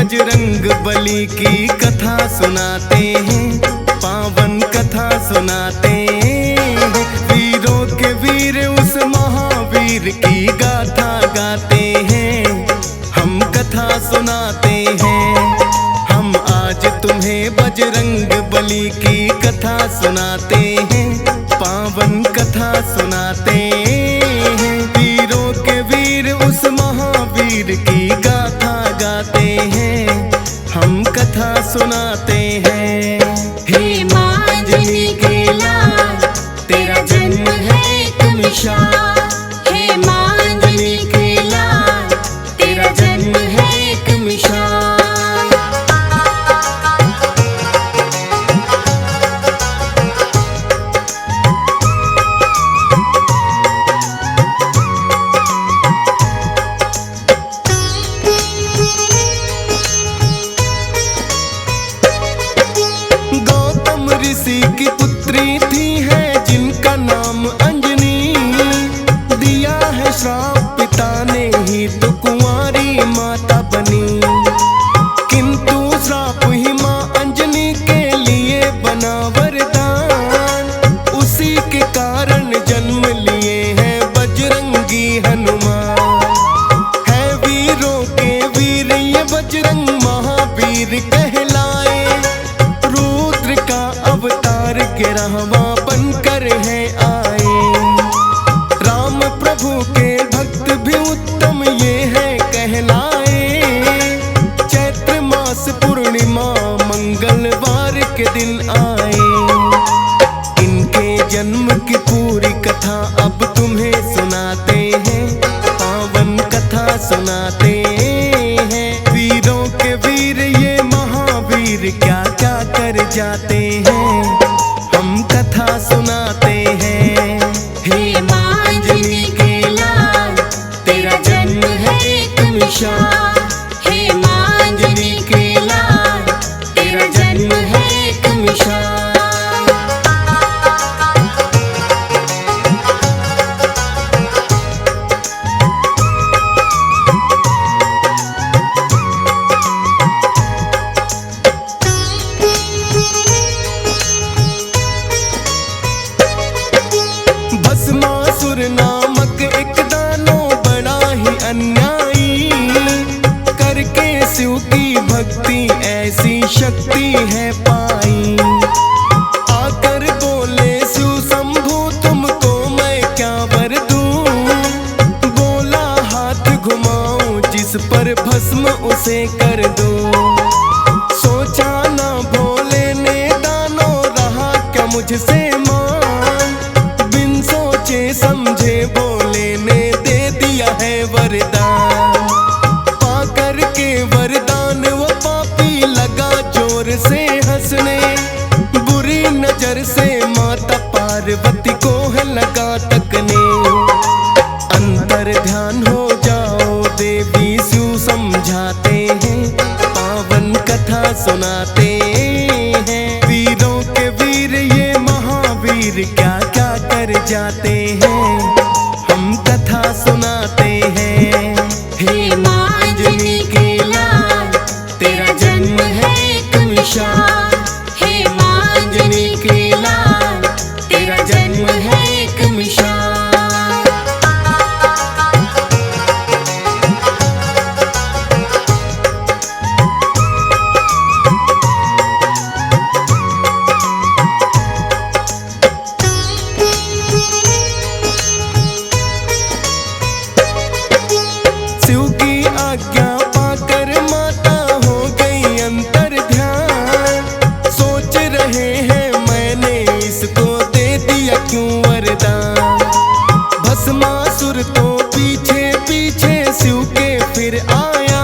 बजरंग बली की कथा सुनाते हैं, पावन कथा सुनाते हैं। वीरों के वीर उस महावीर की गाथा गाते हैं, हम कथा सुनाते हैं। हम आज तुम्हें बजरंग बली की कथा सुनाते हैं, पावन कथा सुनाते हैं। वीरों के वीर उस महावीर की गाथा गाते हैं, हम कथा सुनाते हैं। हे माँ अंजनी के लाल, तेरा जन्म है एक मिसाल। हे माँ अंजनी के लाल, तेरा जन्म है एक मिसाल। ऋषि की पुत्री थी है जिनका नाम अंजनी, दिया है श्राप पिता ने ही तो कुंवारी माता बनी। किंतु श्राप ही माँ अंजनी के लिए बना वरदान, उसी के कारण जन्म लिए हैं बजरंगी हनुमान। है वीरों के वीर ये बजरंग महावीर कहलाए, अवतार के रहवा बनकर है आए। राम प्रभु के भक्त भी उत्तम ये है कहलाए। चैत्र मास पूर्णिमा मंगलवार के दिन आए, इनके जन्म की पूरी कथा अब तुम्हें सुनाते हैं, पावन कथा सुनाते हैं। वीरों के वीर ये महावीर क्या क्या कर जाते हैं, हम कथा सुनाते हैं। हे माँ अंजनी के लाल, तेरा जन्म है एक मिसाल। हे माँ अंजनी के लाल, तेरा जन्म है एक मिसाल। भस्मासुर नामक एक दानव बड़ा ही अन्यायी, करके शिव की भक्ति ऐसी शक्ति है पाई। आकर बोले शिव शंभु तुमको मैं क्या वर दूं, बोला हाथ घुमाऊं जिस पर भस्म उसे कर दूं। सोचा ना भोले ने दानव रहा क्या मुझसे समझे बोले ने दे दिया है वरदान। पाकर के वरदान वो पापी लगा जोर से हंसने, बुरी नजर से माता पार्वती को है लगा तकने। अंतर ध्यान हो जाओ देवी शिव समझाते हैं, पावन कथा सुनाते हैं। वीरों के वीर ये महावीर क्या क्या कर जाते हैं, हम कथा सुनाते हैं। हे माँ अंजनी के लाल, तेरा जन्म है एक मिसाल। हे माँ अंजनी के लाल, तेरा जन्म है एक मिसाल। शिव की आज्ञा पाकर माता हो गई अंतर ध्यान। सोच रहे हैं मैंने इसको दे दिया क्यों वरदान। भस्मासुर तो पीछे पीछे शिव के फिर आया,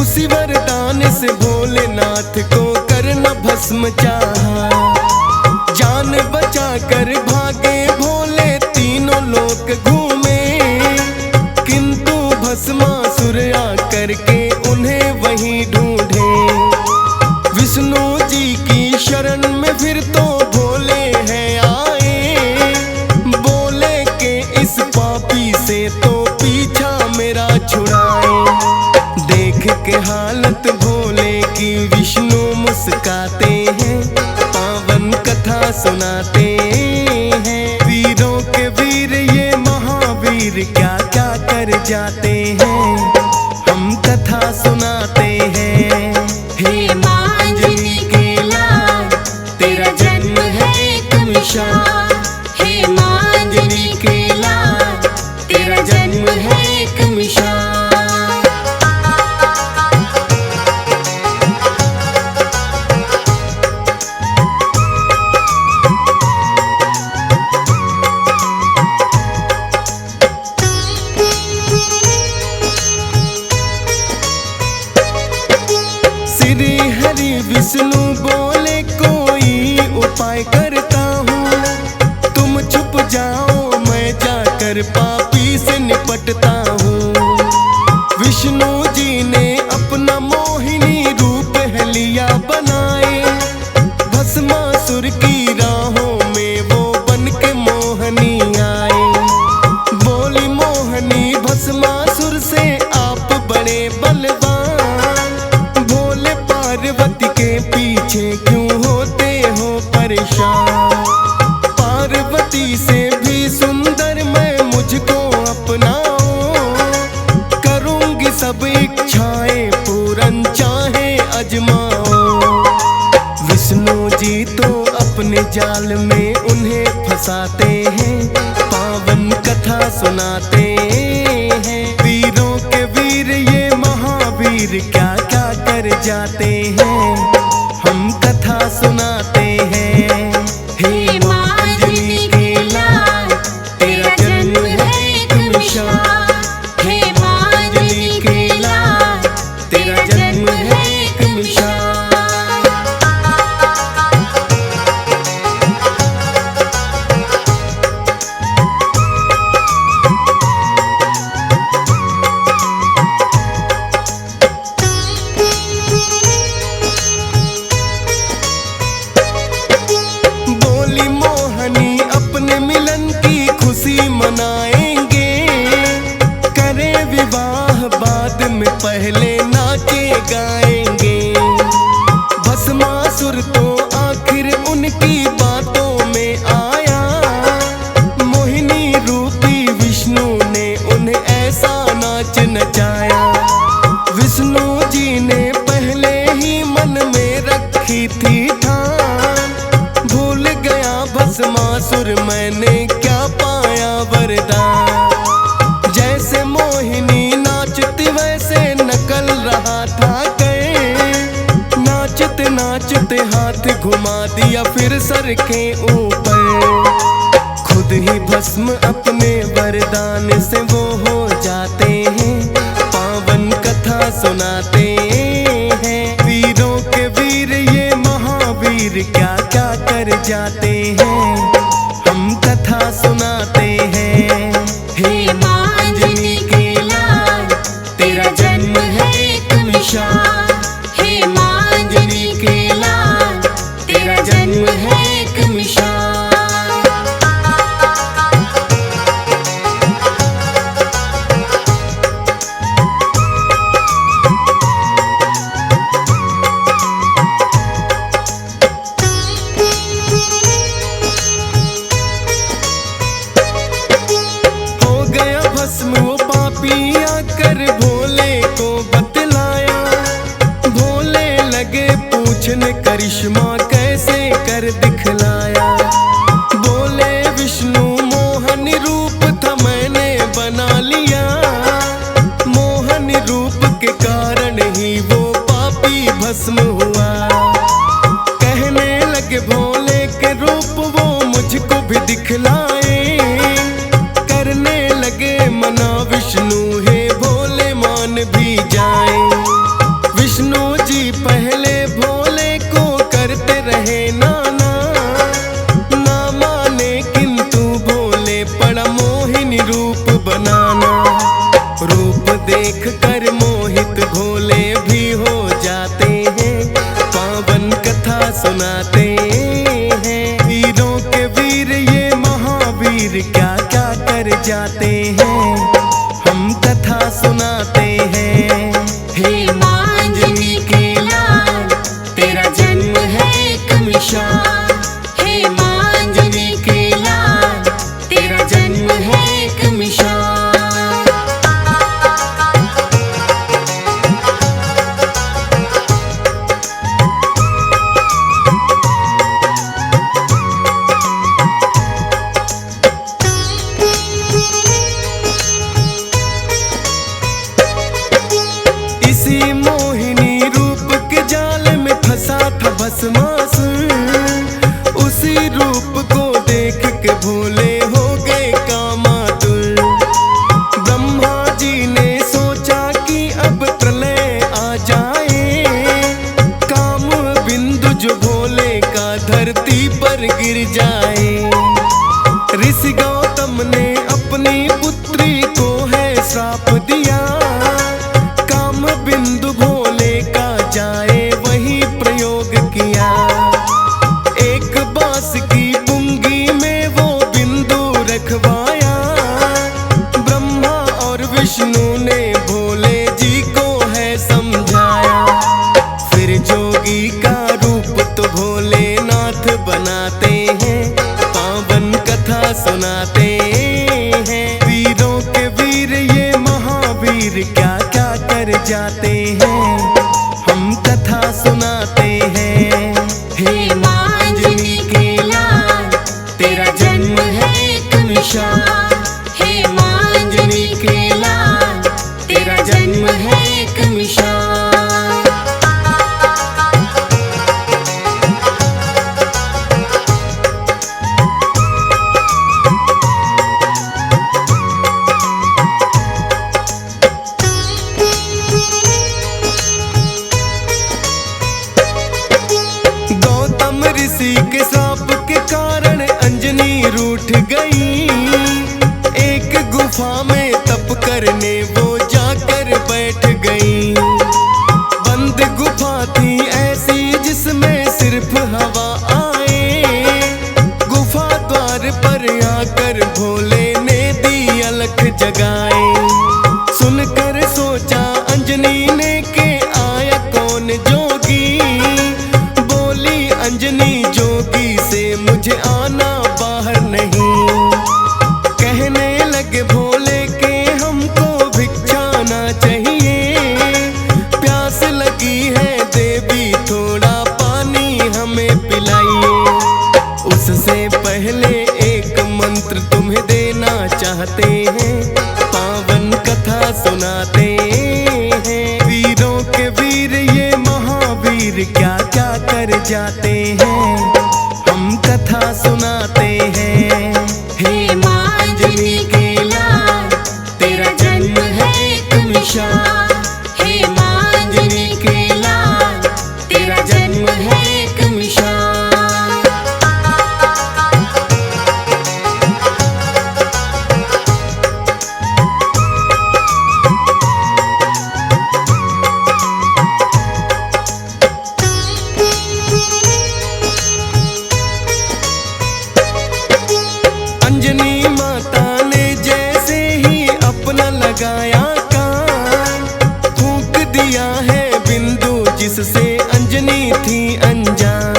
उसी वरदान से भोलेनाथ को करना भस्म चाहा। जान बचा कर भागे भोले तीनों लोक घूमे, भस्मासुर आकर के उन्हें वहीं ढूंढे। विष्णु जी की शरण में फिर तो भोले हैं आए, बोले के इस पापी से तो पीछा मेरा छुड़ाए। देख के हाल मुस्काते हैं, पावन कथा सुनाते हैं। वीरों के वीर ये महावीर क्या क्या कर जाते हैं, हम कथा सुनाते हैं। हे माँ अंजनी के लाल, तेरा जन्म है एक मिसाल। हे माँ अंजनी के लाल, तेरा जन्म है एक मिसाल। श्री हरि विष्णु बोले कोई उपाय करता हूँ, तुम छुप जाओ मैं जाकर पापी से निपटता हूँ। विष्णु जी ने अपना मोहिनी रूप हलिया बनाए, भस्मासुर की राहों में वो बन के मोहनी आए। बोली मोहनी भस्मासुर से आप बड़े बलवान, पार्वती के पीछे क्यों होते हो परेशान। पार्वती से भी सुंदर मैं मुझको अपनाओ, करूंगी सब इच्छाएं पूरन चाहे अजमाओ। विष्णु जी तो अपने जाल में उन्हें फंसाते हैं, पावन कथा सुनाते हैं। वीरों के वीर ये महावीर क्या क्या कर जाते हैं, हम कथा सुनाते हैं। हे माँ अंजनी के लाल, तेरा जन्म है एक मिसाल। हे माँ अंजनी के लाल, तेरा जन्म है एक मिसाल। मनाएंगे करें विवाह बाद में पहले नाचे गाएंगे। भस्मासुर तो आखिर उनकी बातों में आया, मोहिनी रूपी विष्णु ने उन्हें ऐसा नाच नचाया। विष्णु जी ने पहले ही मन में रखी थी ठान, भूल गया भस्मासुर मैंने क्या पाया वरदान। जैसे मोहिनी नाचती वैसे नकल रहा था कहीं, नाचते नाचते हाथ घुमा दिया फिर सर के ऊपर। खुद ही भस्म अपने वरदान से वो हो जाते हैं, पावन कथा सुनाते हैं। वीरों के वीर ये महावीर क्या क्या कर जाते हैं, हम कथा सुनाते हैं। हे माँ अंजनी के लाल, तेरा जन्म है एक मिसाल। हे माँ अंजनी के लाल, तेरा जन्म है एक मिसाल। वो पापी आकर भोले को बतलाया, भोले लगे पूछने करिश्मा कैसे कर दिखलाया। बोले विष्णु मोहन रूप था मैंने बना लिया, मोहन रूप के कारण ही वो पापी भस्म हुआ। कहने लगे भोले के रूप वो मुझको भी दिखलाए, करने लगे मना विष्णु है भोले मान भी जाए। विष्णु जी पहले भोले को करते रहे नाना, ना माने किंतु भोले पड़ा मोहिनी रूप बनाना। रूप देख कर मोहित भोले भी हो जाते हैं, पावन कथा सुनाते हैं। वीरों के वीर ये महावीर क्या क्या कर जाते हैं, हम कथा सुनाते हैं। हे माँ अंजनी के लाल, तेरा जन्म भस्मासुर। उसी रूप को देख के भोले हो गए कामातुर। ब्रह्मा जी ने सोचा कि अब प्रलय आ जाए, काम बिंदु जो भोले का धरती पर गिर जाए। ऋषि गौतम ने अपनी पुत्री को है श्राप दिया, काम बिंदु भोले का जाए वही प्रयोग किया। एक बांस की पुंगी में वो बिंदु रखवाया, ब्रह्मा और विष्णु ने भोले जी को है समझाया। फिर जोगी का रूप तो भोलेनाथ बनाते हैं, पावन कथा सुनाते हैं। वीरों के वीर ये महावीर क्या क्या कर जाते हैं, हम कथा सुनाते हैं। हे माँ अंजनी के लाल, तेरा जन्म है एक मिसाल। हे माँ अंजनी के लाल, तेरा जन्म है एक मिसाल। गौतम ऋषि के श्राप के कारण अंजनी रूठ गई। एक गुफा में तप करने वो जाकर बैठ गई। बंद गुफा थी ऐसी जिसमें सिर्फ हवा आए। गुफा द्वार पर आकर भोले ने दी अलख जगाए। सुनकर सोचा अंजनी ने के आया कौन जोगी, बोली अंजनी जोगी से मुझे आना बाहर नहीं। कहने लगे भोले के हमको भिक्षाना चाहिए, प्यास लगी है देवी थोड़ा पानी हमें पिलाइए। उससे पहले एक मंत्र तुम्हें देना चाहते हैं, पावन कथा सुनाते हैं। वीरों के वीर ये महावीर क्या क्या कर जाते हैं, हम कथा सुनाते हैं। हे माँ अंजनी के लाल, तेरा जन्म है एक मिसाल। हे माँ अंजनी के लाल, तेरा जन्म है एक मिसाल। अंजनी माता ने जैसे ही अपना लगाया काम, फूंक दिया है बिंदु जिससे अंजनी थी अनजान।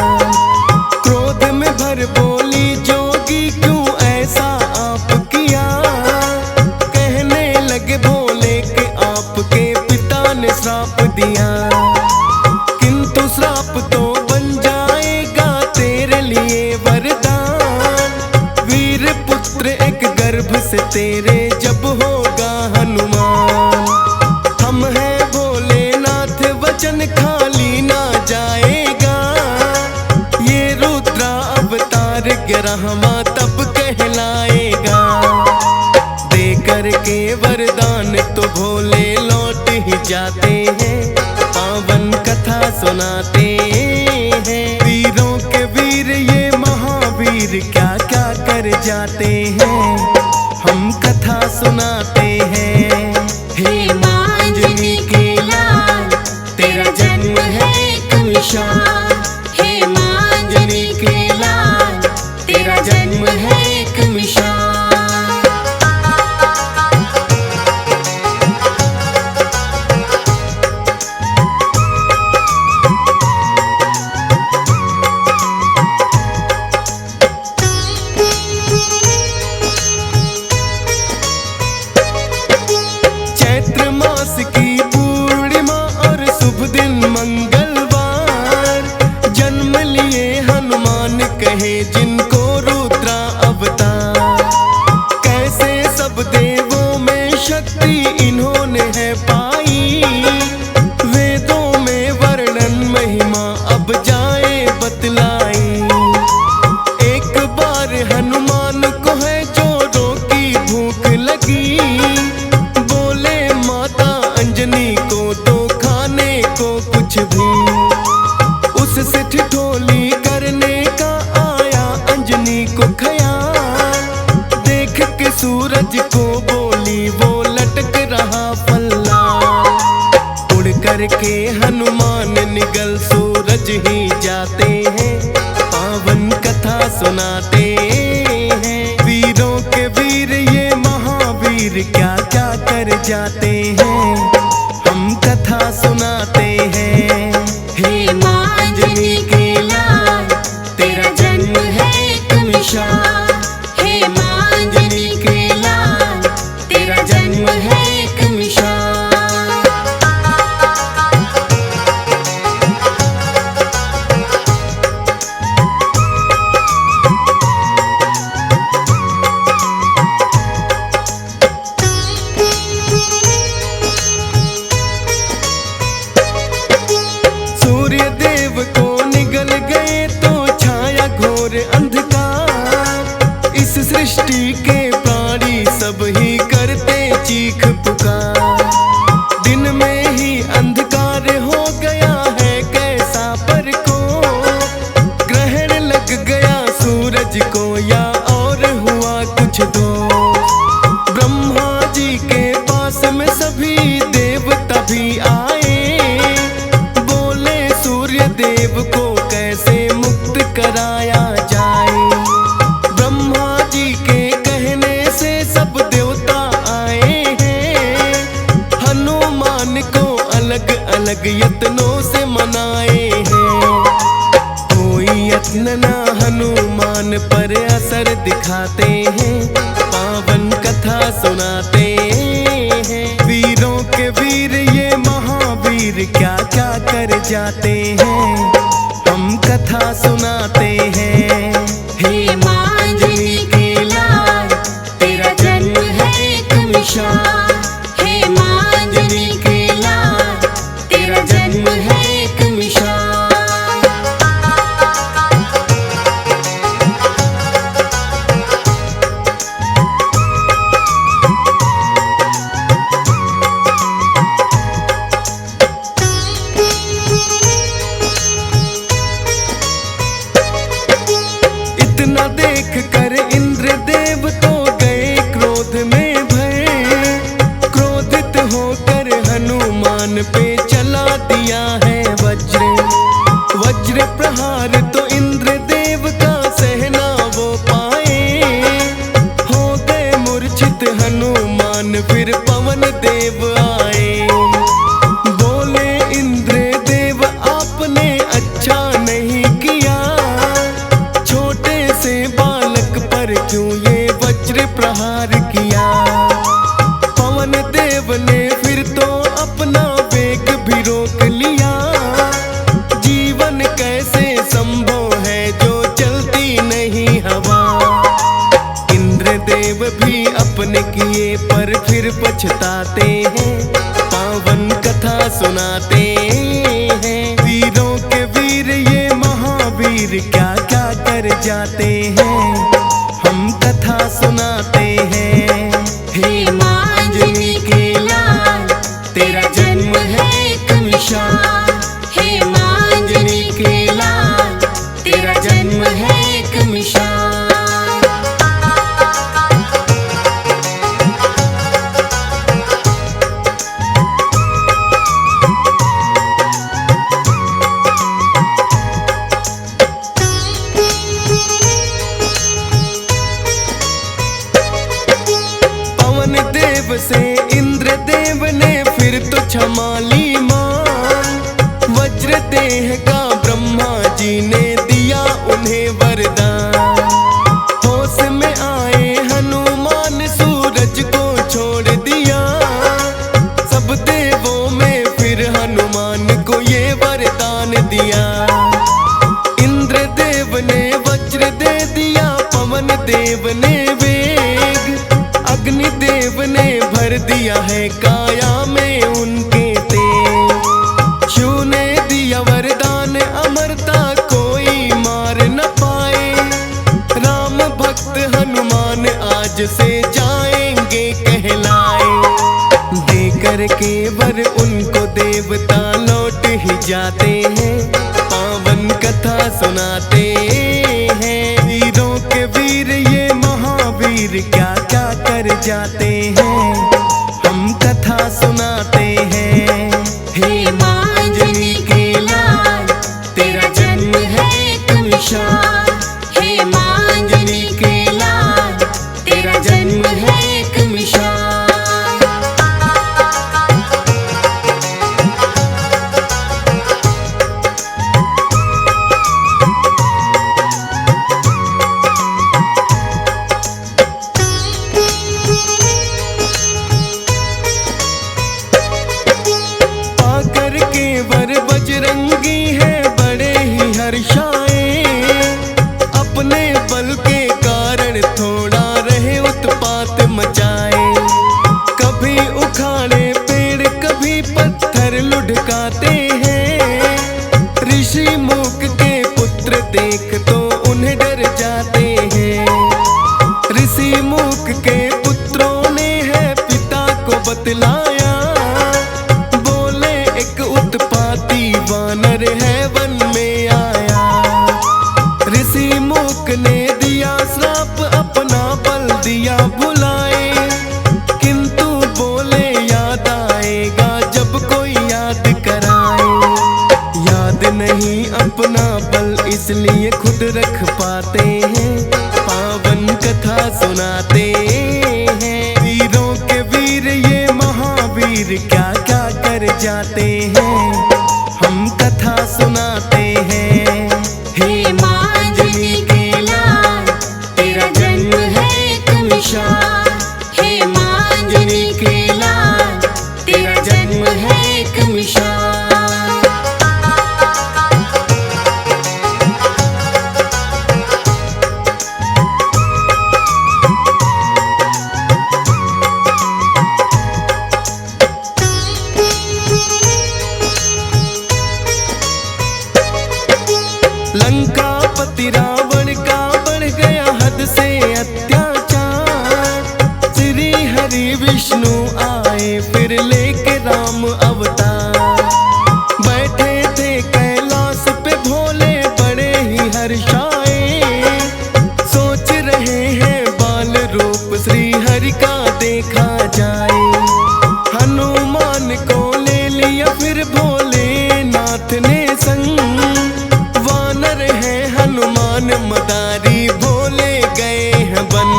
क्रोध में भर बोली जोगी क्यों ऐसा आप किया, कहने लगे भोले के आपके पिता ने श्राप दिया। किंतु श्राप तो बन जाएगा तेरे लिए वरदान, वीर पुत्र एक गर्भ से तेरे जब होगा हनुमान। हम हैं भोलेनाथ वचन खाली ना जाएगा, ये रुद्रा अवतार 11वां तब कहलाएगा। दे करके वरदान तो भोले लौट ही जाते हैं, पावन कथा सुनाते हैं। वीरों के वीर ये महावीर क्या क्या कर जाते हैं, हम कथा सुनाते हैं। हे माँ अंजनी के लाल, तेरा जन्म है एक मिसाल। हे माँ अंजनी के लाल, तेरा जन्म है एक मिसाल। सूरज को बोली वो लटक रहा फल्ला। उड़ करके हनुमान निगल सूरज ही जाते हैं, पावन कथा सुनाते हैं। वीरों के वीर ये महावीर क्या क्या कर जाते हैं, हम कथा सुनाते हैं। हे माँ अंजनी के लाल, तेरा जन्म है एक मिसाल। हे माँ अंजनी के लाल, तेरा जन्म है एक मिसाल। सूर्य देव को निगल गए तो छाया घोर अंधकार। इस सृष्टि के प्राणी सब ही करते चीख पुकार। दिन में ही अंधकार हो गया है कैसा पर को, ग्रहण लग गया सूरज को या और हुआ कुछ दो। ब्रह्मा जी के पास में सभी देवता भी आए, देव को कैसे मुक्त कराया जाए। ब्रह्मा जी के कहने से सब देवता आए हैं, हनुमान को अलग अलग यत्नों से मनाए हैं। कोई यत्न ना हनुमान पर असर दिखाते हैं, पावन कथा सुनाते हैं। वीरों के वीर ये महावीर क्या क्या कर जाते हैं, हम कथा सुनाते हैं। हे माँ अंजनी के लाल, तेरा जन्म है एक मिसाल। हे माँ अंजनी के लाल, तेरा जन्म है एक मिसाल। इतना देख कर इंद्र देव तो गए क्रोध में भय। क्रोधित होकर हनुमान पे चला दिया है वज्र। वज्र प्रहार तो इंद्र देव का सहना वो पाए। हो गए मूर्छित हनुमान फिर पवन देव आए। बोले इंद्र देव आपने अच्छा नहीं किया, छोटे से बालक पर क्यों ये वज्र प्रहार किया। पवन देव ने फिर तो अपना वेग भी रोक लिया। जीवन कैसे संभव है जो चलती नहीं हवा। इंद्र देव भी अपने किए पर फिर पछताते हैं, पावन कथा सुनाते हैं। वीरों के वीर ये महावीर क्या क्या कर जाते हैं, हम कथा सुनाते हैं। हे माँ अंजनी के लाल, तेरा जन्म है एक मिसाल। हे माँ अंजनी के लाल, तेरा जन्म है एक मिसाल। पवन देव से इंद्र देव ने फिर तो क्षमा ली मान। वज्र देह का ब्रह्मा जी ने दिया उन्हें वरदान। होश में आए हनुमान सूरज को छोड़ दिया। सब देवों में फिर हनुमान को ये वरदान दिया। इंद्र देव ने वज्र दे दिया, पवन देव ने वेग। अग्नि देव ने भर दिया है काया में उनके तेज। शिव ने दिया वरदान अमरता कोई मार न पाए। राम भक्त हनुमान आज से जाएंगे कहलाए। देकर के वर उनको देवता लौट ही जाते हैं, पावन कथा सुनाते हैं। वीरों के वीर ये महावीर क्या क्या कर जाते हैं, हम कथा सुनाते हैं। हे माँ अंजनी के लाल, तेरा जन्म है एक मिसाल। हे माँ अंजनी के लाल, तेरा जन्म है एक मिसाल। पाकर के वर बजरंगी है बड़े ही हर्षाए, अपने बल के कारण थोड़ा रहे उत्पात मचाए। कभी उखाड़े पेड़ कभी पत्थर लुढ़काते हैं, ऋषि मूक के पुत्र देख तो उन्हें डर जाते हैं। ऋषि मूक के पुत्रों ने है पिता को बतलाया, बोले एक उत्पाती वानर है वन में आया। ऋषि मूक ने दिया श्राप, अपना बल दिया भुलाए, किंतु बोले याद आएगा जब कोई याद कराए। याद नहीं अपना बल इसलिए खुद रख पाते हैं, पावन कथा सुनाते हैं। वीरों के वीर ये महावीर क्या क्या कर जाते हैं, हम कथा सुनाते हैं। हे माँ अंजनी के लाल, तेरा जन्म है एक मिसाल। हे माँ अंजनी के लाल, तेरा जन्म है एक मिसाल। लंकापति रावण का बढ़ गया हद से अत्याचार, श्री हरि विष्णु आए फिर लेके राम अवतार। बैठे थे कैलाश पे भोले बड़े ही हर्षाए, सोच रहे हैं बाल रूप श्री हरि का देखा जाए। हनुमान को ले लिया फिर भोलेनाथ ने संग, वानर है हनुमान मदारी भोले गए हैं बन।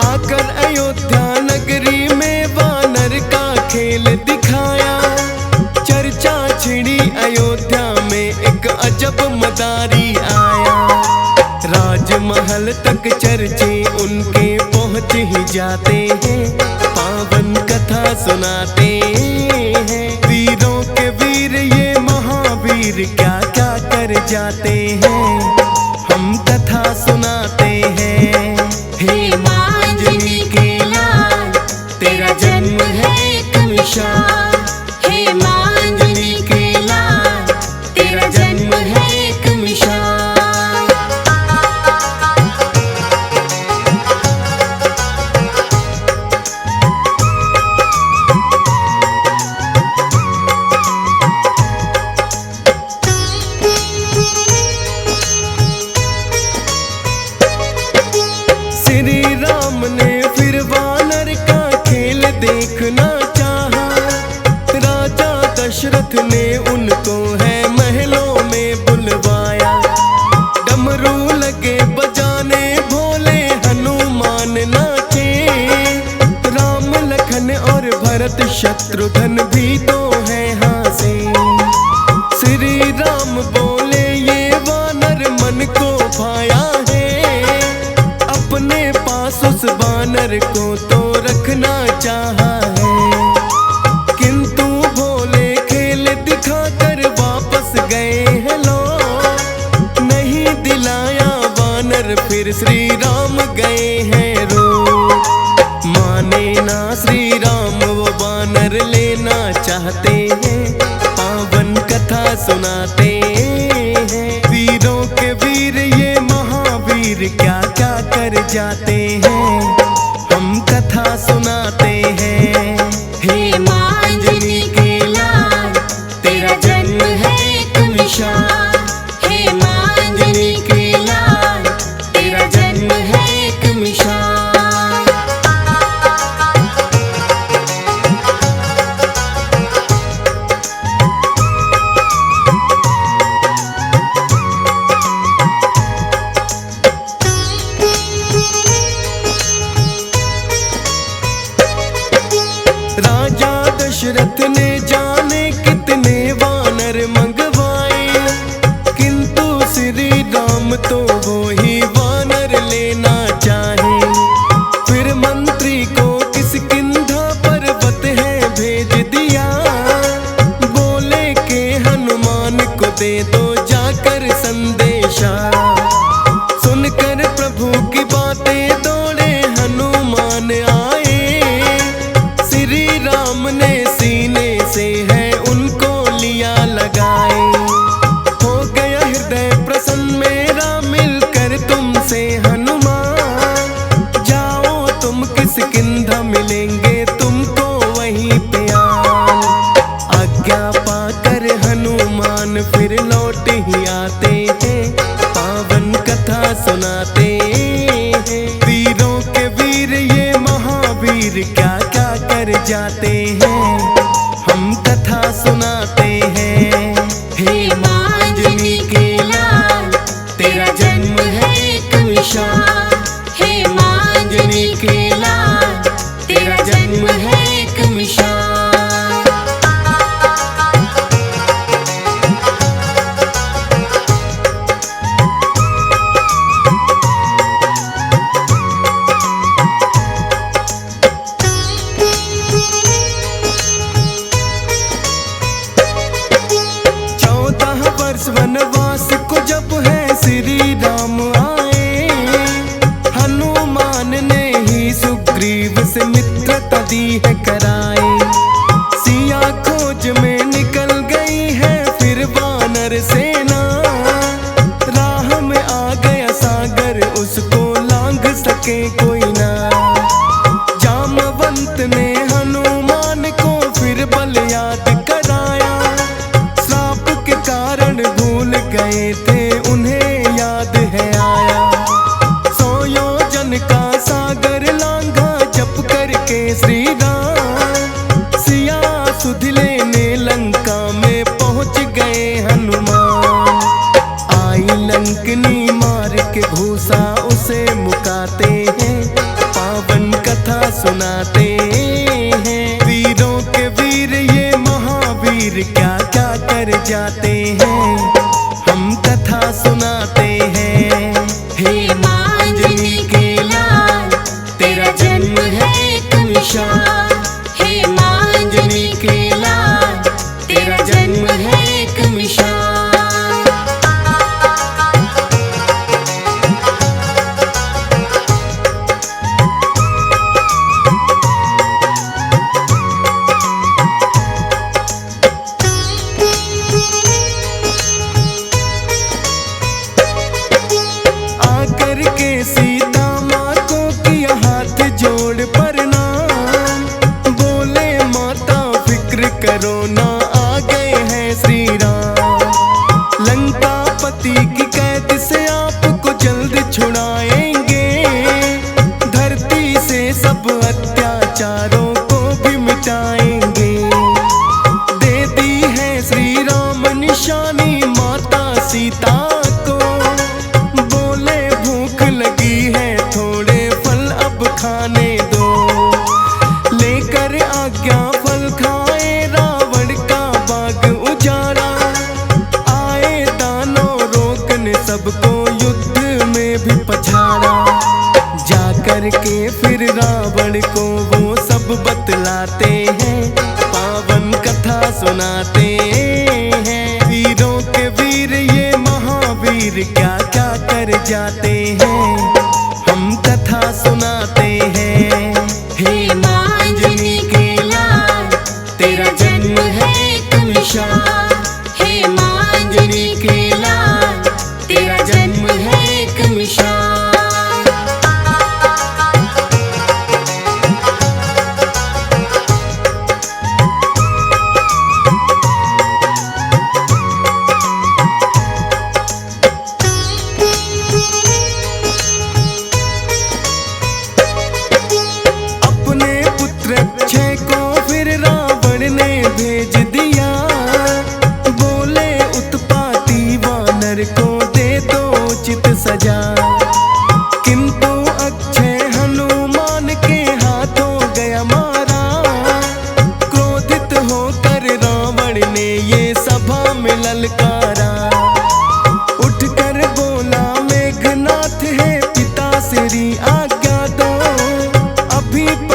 आकर अयोध्या नगरी में वानर का खेल दिखाया, चर्चा छिड़ी अयोध्या में एक अजब मदारी आया। राजमहल तक चर्चे उनके पहुंच ही जाते हैं, पावन कथा सुनाते हैं। वीरों के वीर ये महावीर क्या क्या कर जाते हैं, हम कथा सुनाते हैं। हे माँ अंजनी के लाल, तेरा जन्म है एक मिसाल। हे माँ अंजनी के लाल, तेरा जन्म है एक मिसाल। श्री राम ने फिर वानर का खेल देखना चाहा, राजा दशरथ ने उनको है महलों में बुलवाया। डमरू लगे बजाने भोले हनुमान नाचे, राम लखन और भरत शत्रुघ्न भी तो है हासे। श्री राम बोले ये वानर मन को भाया है, अपने पास उस वानर को तो रखना चाहा है। किंतु भोले खेल दिखाकर वापस गए हैं लोग, नहीं दिलाया वानर फिर श्री राम गए हैं रो। माने ना श्री राम वो वानर लेना चाहते हैं, पावन कथा सुनाते हैं। वीरों के वीर ये महावीर क्या क्या कर जाते हैं, हम कथा सुनाते हैं। हे माँ अंजनी के लाल, तेरा जन्म है एक मिसाल। हे माँ अंजनी के लाल, तेरा जन्म है एक मिसाल। दशरथ ने जाने कितने वानर मंगवाए, किंतु श्री राम तो वो ही वानर लेना चाहे। फिर मंत्री को किष्किंधा पर्वत है भेज दिया, बोले के हनुमान को दे दो जाकर संदेशा। सुनकर प्रभु की बातें दौड़े हनुमान आए, श्री राम ने सीने से है उनको लिया लगाए। हो गया हृदय प्रसन्न मेरा मिलकर तुमसे हनुमान, जाओ तुम किष्किंधा मिलेंगे तुमको वहीं पे आन। आज्ञा पाकर हनुमान फिर लौट ही आते हैं, पावन कथा सुनाते हैं। वीरों के वीर ये महावीर क्या क्या कर जाते हैं, हम कथा सुनाते हैं। हे मांजनी के लाल तेरा जन्म है एक मिसाल, हे मांजनी के लाल तेरा जन्म है एक मिसाल। वनवास को जब है श्री राम आए, हनुमान ने ही सुग्रीव से मित्रता दी है कराए। सिया खोज में निकल गई है फिर वानर सेना, राह में आ गया सागर उसको लांघ सके कोई ना। जामवंत ने हनुमान को फिर बल याद कराया, कारण भूल गए थे उन्हें याद है आया। 100 योजन का सागर लांघा जप करके श्री राम, सिया सुध लेने लंका में पहुंच गए हनुमान। आई लंकनी मार के घूसा उसे मुकाते हैं, पावन कथा सुनाते हैं। वीरों के वीर ये महावीर क्या क्या कर जाते हैं, हम कथा सुनाते हैं। हे मांजनी के लाल तेरा जन्म है एक मिसाल, हे मांजनी के लाल तेरा जन्म है एक मिसाल। करके सीता माँ को किया हाथ जोड़ प्रणाम, बोले माता फिक्र करो ना आ गए हैं श्री राम। लंका पति की कैद से आपको जल्द छुड़ाएंगे, धरती से सब अत्याचारों को भी मिटाएंगे। दे दी है श्री राम निशानी माता सीता को, लगी है थोड़े फल अब खाने दो। लेकर आज्ञा फल खाए रावण का बाग उजाड़ा, आए दानव रोकने सबको युद्ध में भी पछाड़ा। जाकर के फिर रावण को वो सब बतलाते हैं, पावन कथा सुनाते हैं। वीरों के वीर ये महावीर क्या क्या कर जाते हैं, हम कथा सुनाते हैं। हे मांजनी के लाल तेरा जन्म है एक मिसाल, हे मांजनी के लाल तेरा जन्म है एक मिसाल।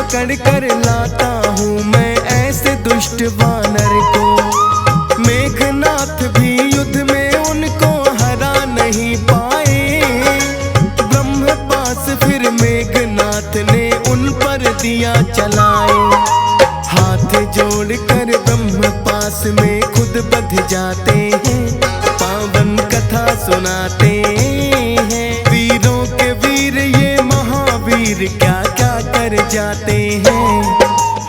पकड़ कर लाता हूँ मैं ऐसे दुष्ट वानर को। मेघनाथ भी युद्ध में उनको हरा नहीं पाए। ब्रह्म पास फिर मेघनाथ ने उन पर दिया चलाए। हाथ जोड़कर ब्रह्म पास में खुद बध जाते हैं, पावन कथा सुनाते हैं। वीरों के वीर ये महावीर क्या क्या कर जाते हैं,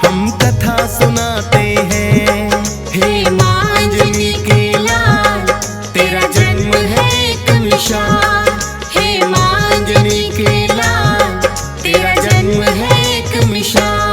हम कथा सुनाते हैं। हे माँ अंजनी के लाल, तेरा जन्म है एक मिसाल। हे माँ अंजनी के लाल, तेरा जन्म है एक मिसाल।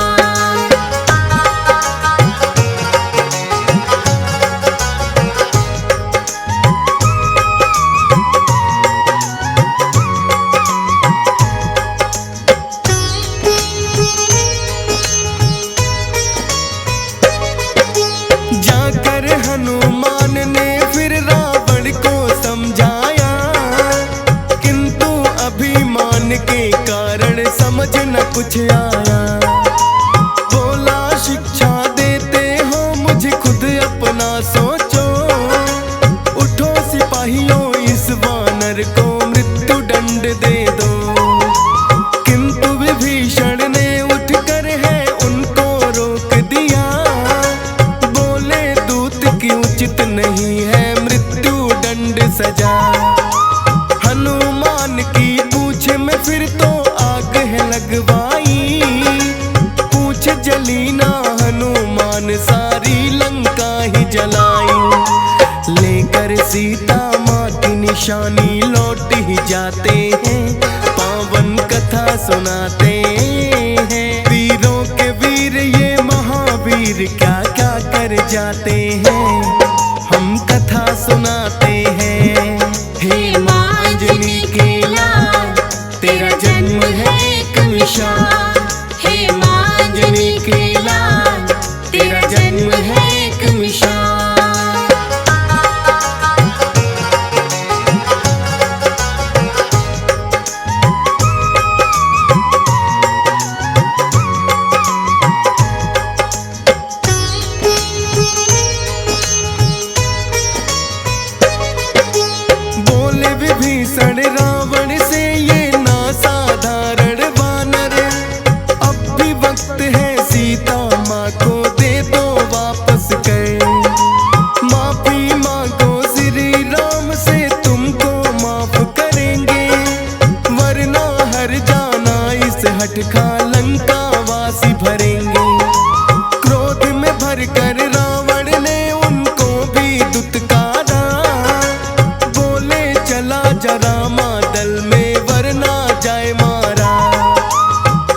जाकर हनुमान ने फिर रावण को समझाया, किंतु अभिमान के कारण समझ न कुछ आया। बोला शिक्षा देते हो मुझे खुद अपना सोचो, उठो सिपाहियों इस वानर को मृत्यु दंड दे दो। किंतु विभीषण ने उठकर है उनको रोक दिया। बोले दूत की उचित नहीं है मृत्यु दंड सजा। हनुमान की पूछ में फिर तो आग है लगवाई। पूछ जली ना हनुमान सारी लंका ही जलाई। लेकर सीता माँ की निशानी लौट ही जाते हैं, पावन कथा सुनाते हैं। वीरों के वीर ये महावीर क्या क्या कर जाते हैं, हम कथा सुनाते हैं। हे माँ अंजनी के लाल, तेरा जन्म है एक मिसाल। हे माँ अंजनी के लाल, तेरा जन्म है एक मिसाल। बोले विभीषण रावण से ये ना साधारण वानर। अब भी वक्त है सीता माँ को दे दो वापस कर। माफी मांगो श्री राम से तुमको माफ करेंगे, वरना हर जाना इस हटका लंका वासी भरेंगे। क्रोध में भरकर रावण ने उनको भी दुत्कारा। बोले चला जरा मादल में वरना जाए मारा।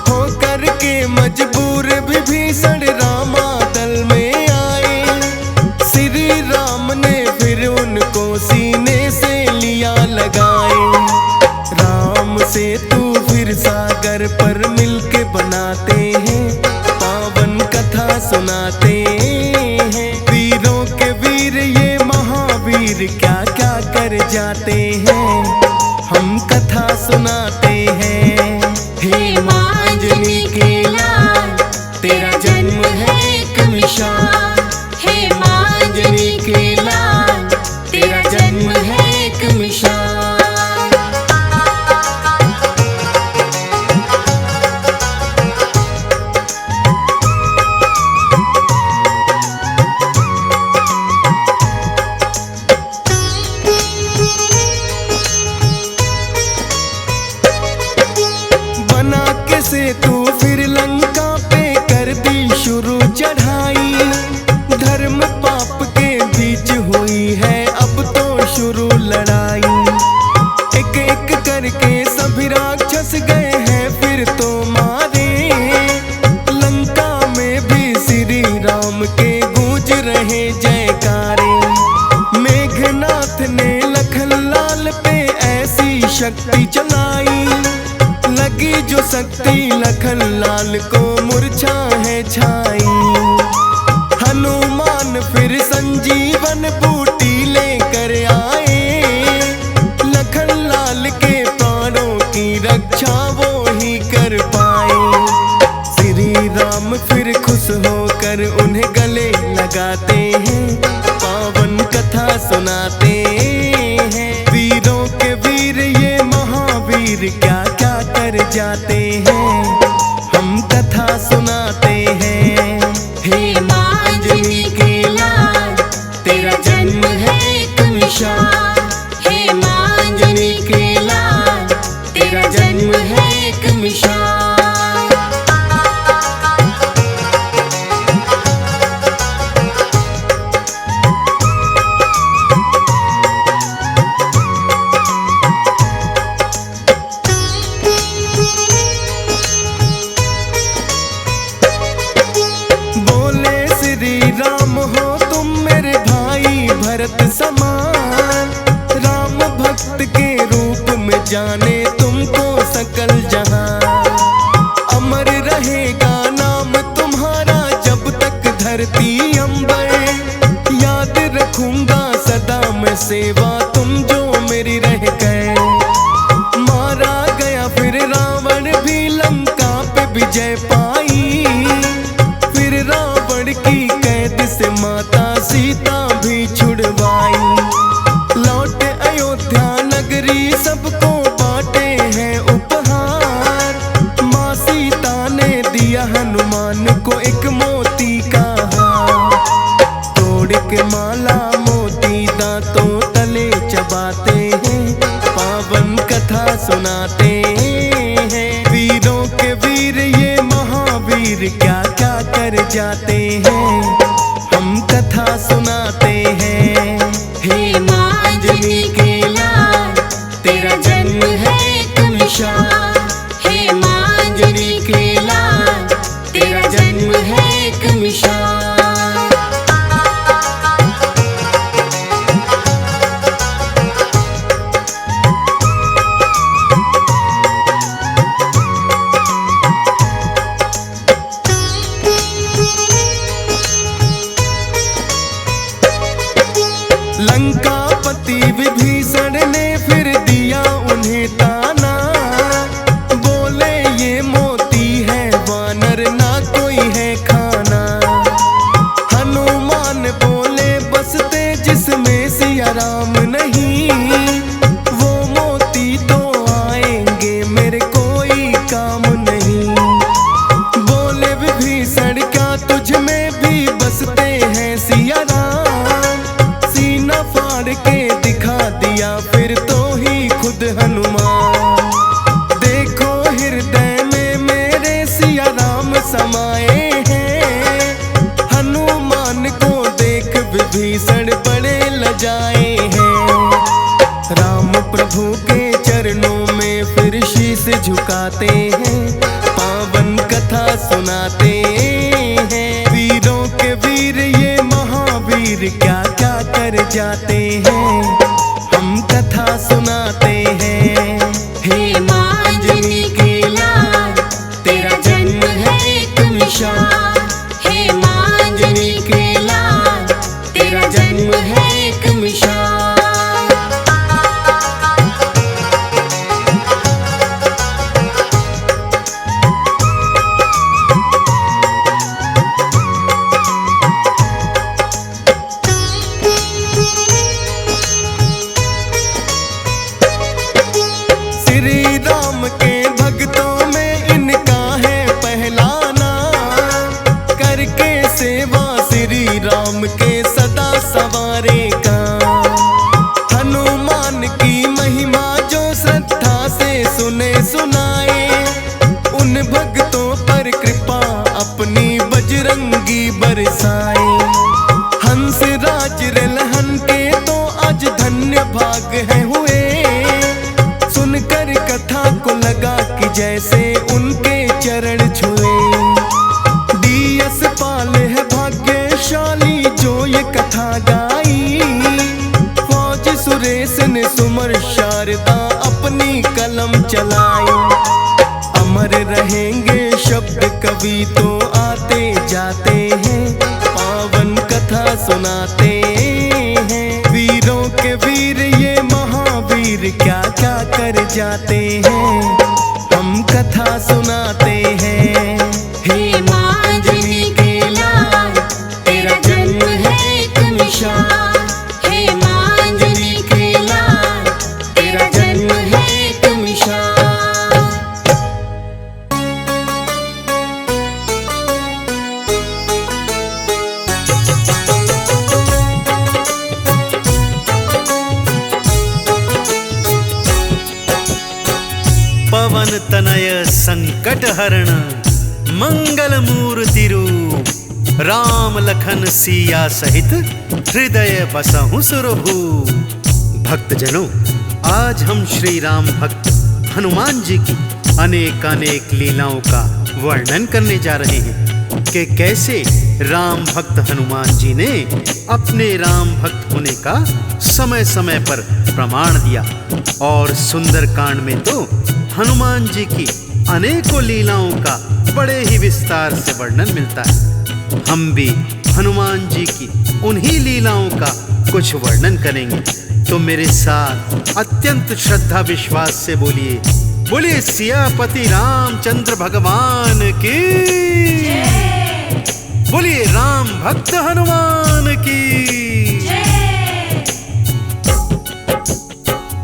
होकर के मजबूर विभीषण रामादल में आए। श्री राम ने फिर उनको सीने से लिया लगाए। राम से तू फिर सागर पर मिलके बनाते हैं, पावन कथा सुनाते हैं। वीरों के वीर ये महावीर क्या क्या कर जाते हैं, हम कथा सुनाते हैं। हे माँ अंजनी के लाल, तेरा जन्म है एक मिसाल। हे माँ अंजनी के लाल, तेरा जन्म है एक मिसाल। बना के से तू फिर लंका पे कर दी शुरू चढ़ाई। धर्म पाप के बीच हुई है अब तो शुरू लड़ाई। एक एक करके सभी राक्षस गए हैं फिर तो मारे। लंका में भी श्री राम के गूंज रहे जयकारे। मेघनाथ ने लखन लाल पे ऐसी शक्ति चलाई। लगी जो शक्ति लखन लाल को मूर्छा है छाई। हनुमान फिर संजीवन बूटी लेकर आए। लखन लाल के प्राणों की रक्षा वो ही कर पाए। श्री हम फिर खुश होकर उन्हें गले लगाते हैं, पावन कथा सुनाते हैं। वीरों के वीर ये महावीर क्या क्या कर जाते हैं, हम कथा सुनाते हैं। हे माँ अंजनी के लाल, तेरा जन्म है एक मिसाल। हे माँ अंजनी के लाल, तेरा जन्म है एक मिसाल। राम हो तुम मेरे भाई भरत समान, राम भक्त के रूप में जाने तुमको सकल जहां। अमर रहेगा नाम तुम्हारा जब तक धरती अंबर, याद रखूंगा सदा मैं सेवा तुम जो मेरी रह गए। मारा गया फिर रावण भी लंका पे विजय पाई, फिर रावण की कैद से माता सीता भी छुड़वाई। लौट अयोध्या नगरी सबको बांटे हैं उपहार, माँ सीता ने दिया हनुमान को एक मोती का हार। तोड़ के माला मोती दांतों तले चबाते हैं, पावन कथा सुनाते हैं। वीरों के वीर ये महावीर क्या क्या कर जाते हैं, हम कथा सुनाते हैं। हे माँ अंजनी के लाल, तेरा जन्म है एक मिसाल। हे माँ अंजनी के लाल, तेरा जन्म है एक मिसाल। लंकापति विभीषण ने फिर दिया उन्हें ताना, बोले ये मोती है वानर ना कोई है खाना। हनुमान बोले बसते जिसमें सिया राम नहीं, वो मोती तो आएंगे मेरे कोई काम नहीं। बोले विभीषण क्या तुझ में भी बसते हैं सिया राम, फाड़ के दिखा दिया फिर तो ही खुद हनुमान। देखो हृदय में मेरे सिया राम समाए हैं, हनुमान को देख विभीषण बड़े लजाए हैं। राम प्रभु के चरणों में फिर शीश झुकाते हैं, पावन कथा सुनाते हैं। वीरों के वीर ये महावीर क्या क्या कर जाते हैं, हम कथा सुनाते हैं। हे माँ अंजनी के लाल, तेरा जन्म है एक मिसाल। हे माँ अंजनी के लाल, तेरा जन्म है एक मिसाल। श्री राम के भक्तों में इनका है पहला नाम, करके सेवा श्री राम के सदा सवारेगा। हनुमान की महिमा जो श्रद्धा से सुने सुनाए, उन भक्तों पर कृपा अपनी बजरंगी बरसाए। हंस राज रलहन के तो आज धन्य भाग है हुए, सुनकर कथा को लगा कि जैसे उनके चरण छुए। डीएस पाल है भाग्यशाली जो ये कथा गाई, फौज सुरेश ने सुमर शारदा अपनी कलम चलाई। अमर रहेंगे शब्द कवि तो आते जाते हैं, पावन कथा सुनाते हैं। वीरों के वीर ये महावीर क्या क्या कर जाते हैं, हम कथा सुनाते हैं। हे माँ धरण मंगल मूर्ति रूप, राम लखन सिया सहित हृदय बसहु सुरभूप। भक्तजनों, आज हम श्री राम भक्त हनुमान जी की अनेक लीलाओं का वर्णन करने जा रहे हैं कि कैसे राम भक्त हनुमान जी ने अपने राम भक्त होने का समय समय पर प्रमाण दिया। और सुंदर कांड में तो हनुमान जी की अनेकों लीलाओं का बड़े ही विस्तार से वर्णन मिलता है। हम भी हनुमान जी की उन्हीं लीलाओं का कुछ वर्णन करेंगे। तो मेरे साथ अत्यंत श्रद्धा विश्वास से बोलिए, बोलिए सियापति रामचंद्र भगवान की, बोलिए राम भक्त हनुमान की।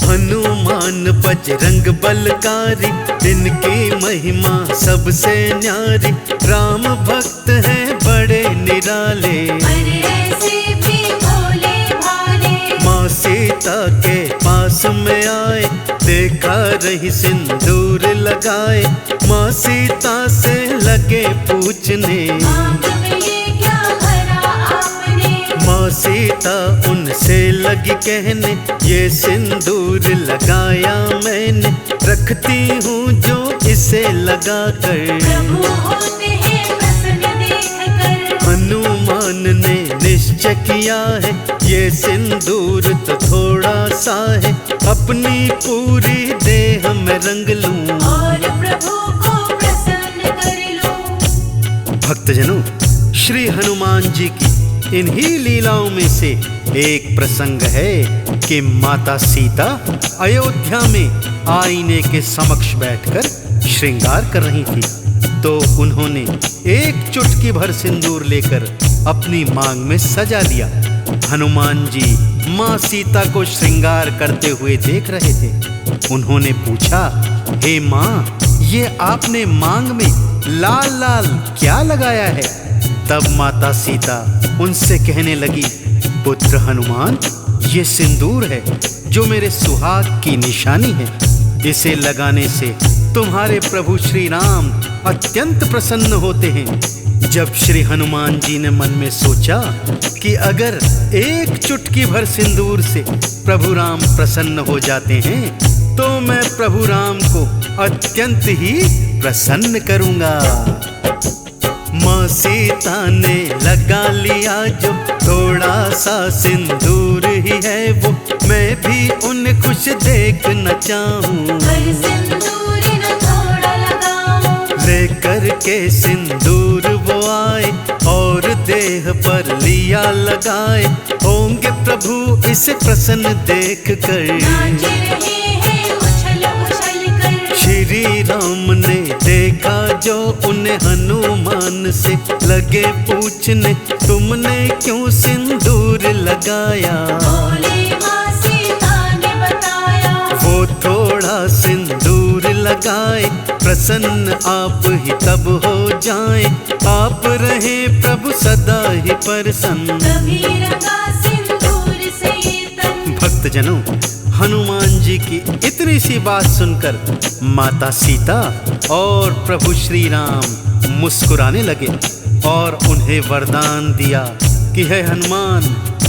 हनुमान बजरंग बलकारी, इनकी महिमा सबसे न्यारी। राम भक्त हैं बड़े निराले, माँ सीता के पास में आए, देखा रही सिंदूर लगाए। माँ सीता से लगे पूछने, माँ सीता उनसे लगी कहने, ये सिंदूर लगाया मैंने, रखती हूँ जो इसे लगा कर। हनुमान ने निश्चय किया है, ये सिंदूर तो थोड़ा सा है, अपनी पूरी देह में रंग लूं और प्रभु को प्रसन्न कर लूं। भक्तजनों, श्री हनुमान जी की इन्हीं लीलाओं में से एक प्रसंग है कि माता सीता अयोध्या में आईने के समक्ष बैठकर श्रृंगार कर रही थी। तो उन्होंने एक चुटकी भर सिंदूर लेकर अपनी मांग में सजा लिया। हनुमान जी माँ सीता को श्रृंगार करते हुए देख रहे थे। उन्होंने पूछा, हे माँ, ये आपने मांग में लाल लाल क्या लगाया है? तब माता सीता उनसे कहने लगी, पुत्र हनुमान, ये सिंदूर है जो मेरे सुहाग की निशानी है। इसे लगाने से तुम्हारे प्रभु श्री राम अत्यंत प्रसन्न होते हैं। जब श्री हनुमान जी ने मन में सोचा कि अगर एक चुटकी भर सिंदूर से प्रभु राम प्रसन्न हो जाते हैं, तो मैं प्रभु राम को अत्यंत ही प्रसन्न करूंगा। माँ सीता ने लगा लिया जो थोड़ा सा सिंदूर ही है वो, मैं भी उन्हें खुश देखना चाहूं। लेकर के सिंदूर वो आए और देह पर लिया लगाए, होंगे प्रभु इसे प्रसन्न देख कर। श्री राम ने देखा जो उन्हें हनुमान से लगे पूछने, तुमने क्यों सिंदूर लगाया? वो थोड़ा सिंदूर लगाए, प्रसन्न आप ही तब हो जाए, आप रहे प्रभु सदा ही प्रसन्न। भक्तजनों, हनुमान जी की इतनी सी बात सुनकर माता सीता और प्रभु श्री राम मुस्कुराने लगे और उन्हें वरदान दिया कि हे हनुमान,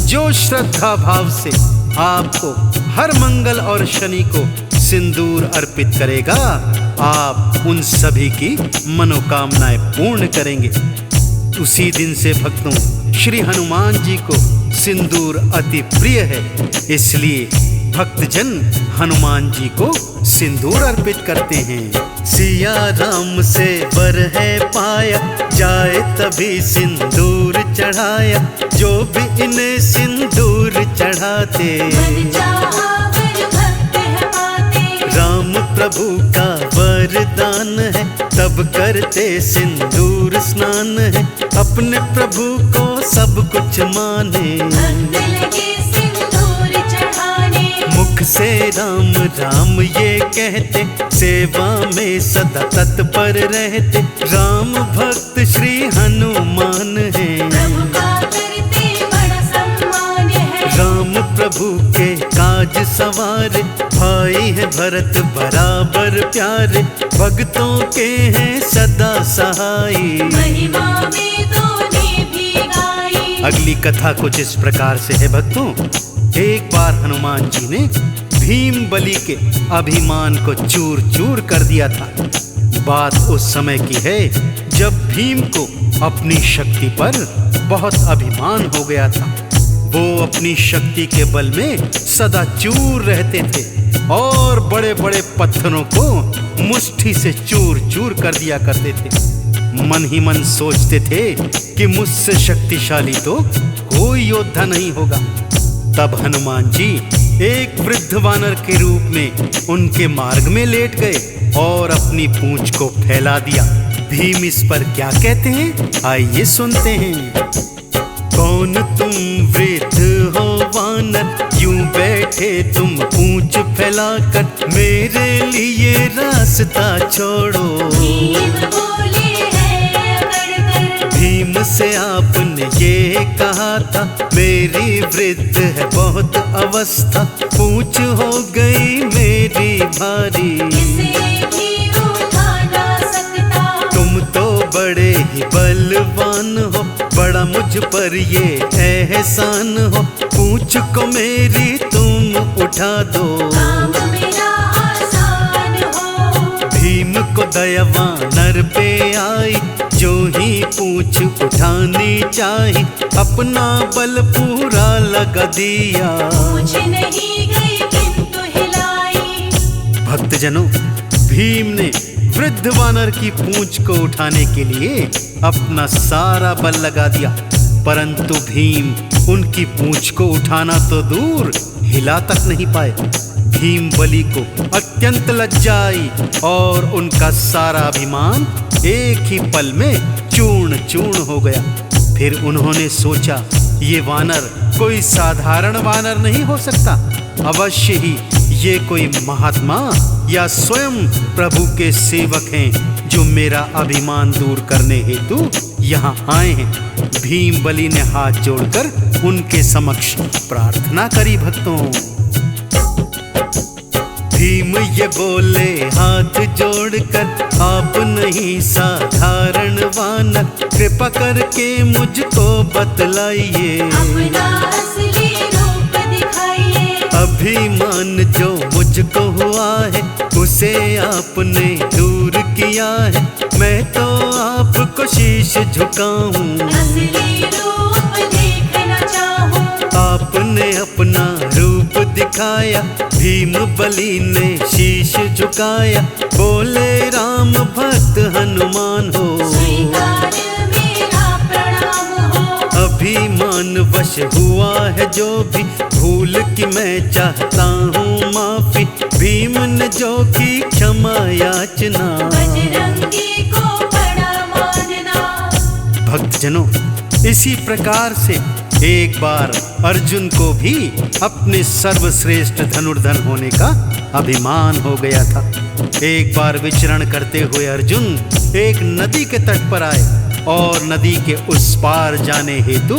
जो श्रद्धा भाव से आपको हर मंगल और शनि को सिंदूर अर्पित करेगा, आप उन सभी की मनोकामनाएं पूर्ण करेंगे। उसी दिन से भक्तों, श्री हनुमान जी को सिंदूर अति प्रिय है, इसलिए भक्तजन हनुमान जी को सिंदूर अर्पित करते हैं। सिया राम से वर है पाया, जाए तभी सिंदूर चढ़ाया, जो भी इन्हें सिंदूर चढ़ाते। राम प्रभु का वरदान है, तब करते सिंदूर स्नान है, अपने प्रभु को सब कुछ माने। मुख से राम राम ये कहते, सेवा में सदा तत्पर रहते, राम भक्त श्री हनुमान है। राम प्रभु के साज सवार, भाई है भरत बराबर प्यारे, भक्तों के हैं सदा सहाई। महिमा वेदों ने भी गाई। अगली कथा कुछ इस प्रकार से है भक्तों। एक बार हनुमान जी ने भीम बलि के अभिमान को चूर चूर कर दिया था। बात उस समय की है जब भीम को अपनी शक्ति पर बहुत अभिमान हो गया था। वो अपनी शक्ति के बल में सदा चूर रहते थे और बड़े बड़े पत्थरों को मुट्ठी से चूर चूर कर दिया करते थे। मन ही मन सोचते थे कि मुझसे शक्तिशाली तो कोई योद्धा नहीं होगा। तब हनुमान जी एक वृद्ध वानर के रूप में उनके मार्ग में लेट गए और अपनी पूंछ को फैला दिया। भीम इस पर क्या कहते हैं, आइए सुनते हैं। कौन तुम वृद्ध हो वानर, यूं बैठे तुम पूंछ फैलाकर, मेरे लिए रास्ता छोड़ो। भीम बोले हैं अकड़ कर। भीम से आपने ये कहा था, मेरी वृद्ध है बहुत अवस्था, पूंछ हो गई मेरी भारी। इसे भी उठा ना सकता। तुम तो बड़े ही बलवान हो, बड़ा मुझ पर ये एहसान हो, पूंछ को मेरी तुम उठा दो। काम मेरा आसान हो। भीम को दया वानर पे आई, जो ही पूंछ उठानी चाही, अपना बल पूरा लगा दिया। पूछ नहीं गई किंतु हिलाई। भक्तजनों, भीम ने वृद्ध वानर की पूंछ को उठाने के लिए अपना सारा बल लगा दिया, परंतु भीम उनकी पूंछ को उठाना तो दूर हिला तक नहीं पाए। भीम बलि को अत्यंत लज्जा आई और उनका सारा अभिमान एक ही पल में चूर्ण चूर्ण हो गया। फिर उन्होंने सोचा, ये वानर कोई साधारण वानर नहीं हो सकता, अवश्य ही ये कोई महात्मा या स्वयं प्रभु के सेवक हैं जो मेरा अभिमान दूर करने हेतु यहाँ आए हैं। भीम बलि ने हाथ जोड़कर उनके समक्ष प्रार्थना करी। भक्तों, भीम ये बोले हाथ जोड़कर, आप नहीं साधारण वानर, कृपा करके मुझको बतलाइए। अपना असली रूप दिखाइए। अभिमान जो मुझको हुआ है, उसे आपने दूर किया है, मैं तो आपको शीश झुकाऊं। असली रूप देखना चाहूं। आपने अपना रूप दिखाया, भीम बलि ने शीश झुकाया, बोले राम भक्त हनुमान हो। स्वीकार मेरा प्रणाम हो। अभिमान वश हुआ है जो भी, भूल की मैं चाहता हूँ माफी, भीम ने जो की क्षमा याचना। बजरंगी को बड़ा मानना। भक्तजनों, इसी प्रकार से एक बार अर्जुन को भी अपने सर्वश्रेष्ठ धनुर्धर होने का अभिमान हो गया था। एक बार विचरण करते हुए अर्जुन एक नदी के तट पर आए और नदी के उस पार जाने हेतु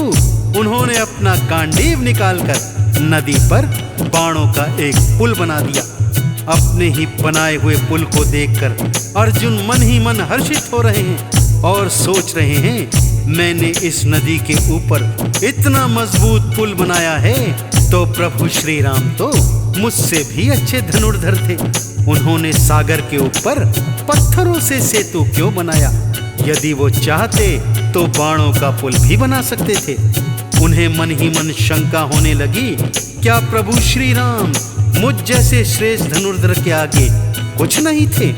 उन्होंने अपना गांडीव निकालकर नदी पर बाणों का एक पुल बना दिया। अपने ही बनाए हुए पुल को देखकर अर्जुन मन ही मन हर्षित हो रहे हैं और सोच रहे हैं, मैंने इस नदी के ऊपर इतना मजबूत पुल बनाया है तो प्रभु श्री राम तो मुझसे भी अच्छे धनुर्धर थे। उन्होंने सागर के ऊपर पत्थरों से सेतु क्यों बनाया? यदि वो चाहते तो बाणों का पुल भी बना सकते थे। उन्हें मन ही मन शंका होने लगी, क्या प्रभु श्री राम मुझ जैसे श्रेष्ठ धनुर्धर के आगे कुछ नहीं थे?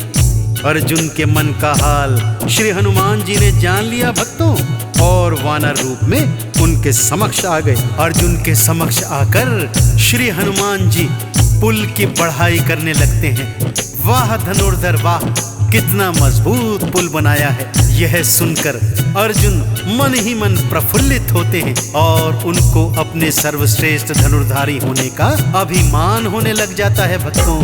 अर्जुन के मन का हाल श्री हनुमान जी ने जान लिया भक्तों, और वानर रूप में उनके समक्ष आ गए। अर्जुन के समक्ष आकर श्री हनुमान जी पुल की बढ़ाई करने लगते हैं। वाह धनुर्धर वाह, कितना मजबूत पुल बनाया है। यह सुनकर अर्जुन मन ही मन प्रफुल्लित होते हैं और उनको अपने सर्वश्रेष्ठ धनुर्धारी होने का अभिमान होने लग जाता है। भक्तों,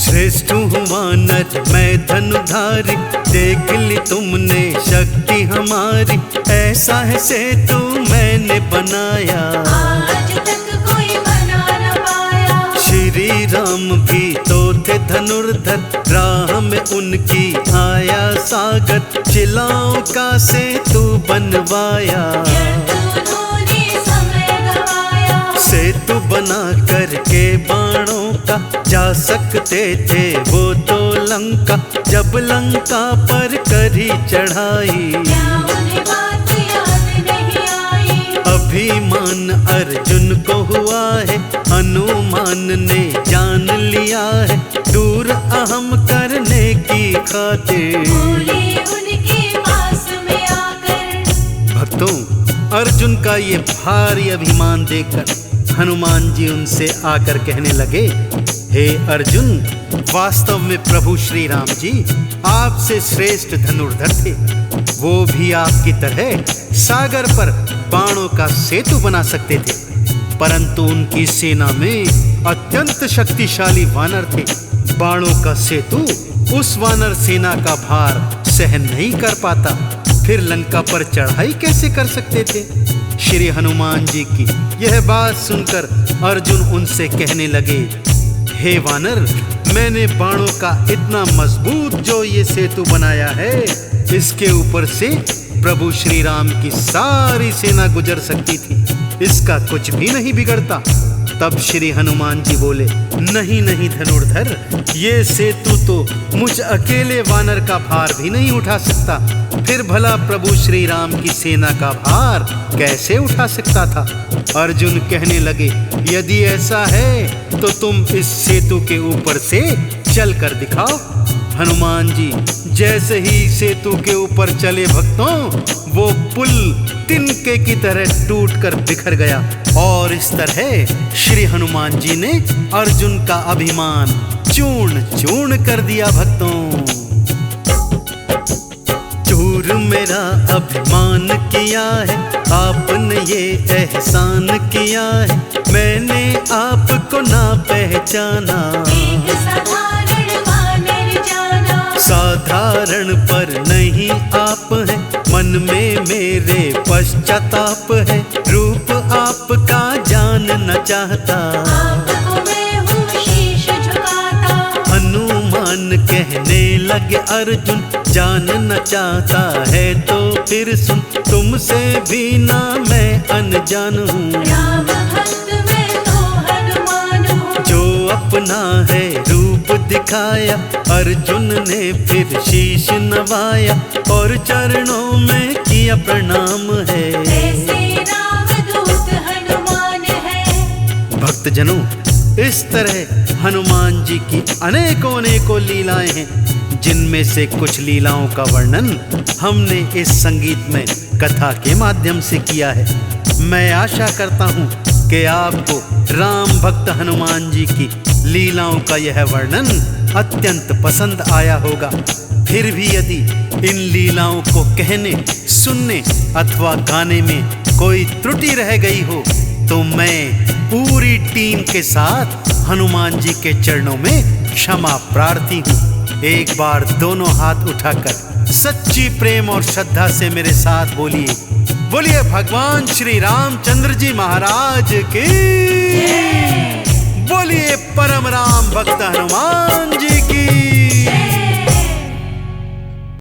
श्रेष्ठ हूँ वानर मैं धनुधारी, देख ली तुमने शक्ति हमारी, ऐसा है सेतु मैंने बनाया। आज तक कोई बना न पाया। भी तो थे धनुर्धर, राह में उनकी आया सागर, शिलाओं का सेतु बनवाया। सेतु बना करके बाणों का जा सकते थे वो तो लंका, जब लंका पर करी चढ़ाई। अभिमान अर्जुन को हुआ है, हनुमान ने जान लिया है, दूर अहम करने की खातिर। भक्तों, अर्जुन का ये भारी अभिमान देखकर हनुमान जी उनसे आकर कहने लगे, हे अर्जुन, वास्तव में प्रभु श्री राम जी आपसे श्रेष्ठ धनुर्धर थे। वो भी आपकी तरह सागर पर बाणों का सेतु बना सकते थे, परंतु उनकी सेना में अत्यंत शक्तिशाली वानर थे। बाणों का सेतु उस वानर सेना का भार सहन नहीं कर पाता, फिर लंका पर चढ़ाई कैसे कर सकते थे। श्री हनुमान जी की यह बात सुनकर अर्जुन उनसे कहने लगे, हे वानर, मैंने बाणों का इतना मजबूत जो ये सेतु बनाया है, इसके ऊपर से प्रभु श्री राम की सारी सेना गुजर सकती थी, इसका कुछ भी नहीं बिगड़ता। तब श्री हनुमान जी बोले, नहीं नहीं धनुर्धर, ये सेतु तो मुझ अकेले वानर का भार भी नहीं उठा सकता, फिर भला प्रभु श्री राम की सेना का भार कैसे उठा सकता था। अर्जुन कहने लगे, यदि ऐसा है तो तुम इस सेतु के ऊपर से चल कर दिखाओ। हनुमान जी जैसे ही सेतु के ऊपर चले भक्तों, वो पुल तिनके की तरह टूटकर बिखर गया, और इस तरह श्री हनुमान जी ने अर्जुन का अभिमान चूर्ण चूर्ण कर दिया। भक्तों, चूर मेरा अभिमान किया है, आपने ये एहसान किया है, मैंने आपको ना पहचाना। साधारण पर नहीं आप हैं, मन में मेरे पश्चाताप है, रूप आपका जानना चाहता। हनुमान कहने लगे अर्जुन, जानना चाहता है तो फिर सुन, तुमसे भी ना मैं अनजान हूँ। जो अपना है रूप दिखाया, अर्जुन ने फिर शीश नवाया, और चरणों में किया प्रणाम है। भक्तजनों, इस तरह हनुमान जी की अनेकों अनेकों लीलाएं हैं, जिनमें से कुछ लीलाओं का वर्णन हमने इस संगीत में कथा के माध्यम से किया है। मैं आशा करता हूँ कि आपको राम भक्त हनुमान जी की लीलाओं का यह वर्णन अत्यंत पसंद आया होगा। फिर भी यदि इन लीलाओं को कहने, सुनने अथवा गाने में कोई त्रुटि रह गई हो, तो मैं पूरी टीम के साथ हनुमान जी के चरणों में क्षमा प्रार्थी हूँ। एक बार दोनों हाथ उठाकर सच्ची प्रेम और श्रद्धा से मेरे साथ बोलिए, बोलिए भगवान श्री रामचंद्र जी महाराज की, बोलिए परम राम भक्त हनुमान जी की।